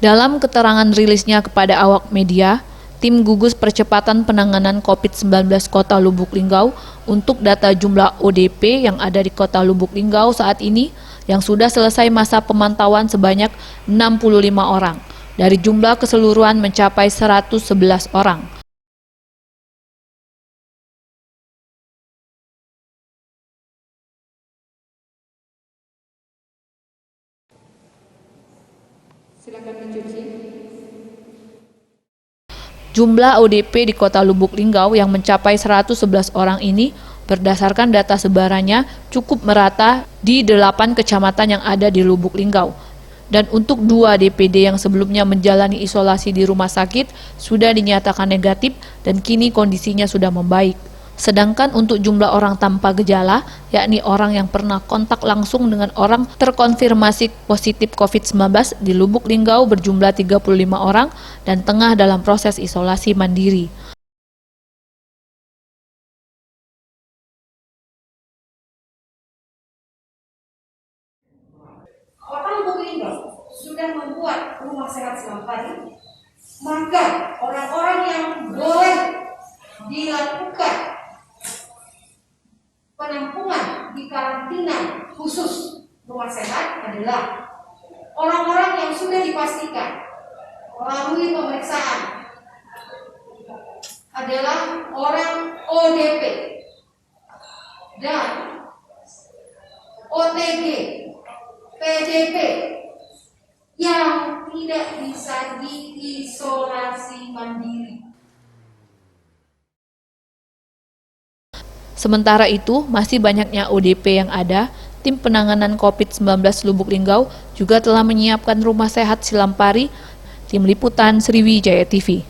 Dalam keterangan rilisnya kepada awak media, Tim Gugus Percepatan Penanganan COVID-19 Kota Lubuk Linggau untuk data jumlah ODP yang ada di Kota Lubuk Linggau saat ini yang sudah selesai masa pemantauan sebanyak 65 orang. Dari jumlah keseluruhan mencapai 111 orang. Silakan mencuci. Jumlah ODP di Kota Lubuk Linggau yang mencapai 111 orang ini berdasarkan data sebarannya cukup merata di 8 kecamatan yang ada di Lubuk Linggau. Dan untuk 2 DPD yang sebelumnya menjalani isolasi di rumah sakit sudah dinyatakan negatif dan kini kondisinya sudah membaik. Sedangkan untuk jumlah orang tanpa gejala, yakni orang yang pernah kontak langsung dengan orang terkonfirmasi positif COVID-19 di Lubuk Linggau berjumlah 35 orang dan tengah dalam proses isolasi mandiri. Kota Lubuk Linggau sudah membuat rumah sehat Selampari, maka orang-orang yang boleh dilakukan penampungan di karantina khusus rumah sehat adalah orang-orang yang sudah dipastikan melalui pemeriksaan adalah orang ODP dan OTG, PDP yang tidak bisa diisolasi mandiri. Sementara itu, masih banyaknya ODP yang ada, Tim Penanganan COVID-19 Lubuk Linggau juga telah menyiapkan rumah sehat Silampari. Tim Liputan Sriwijaya TV.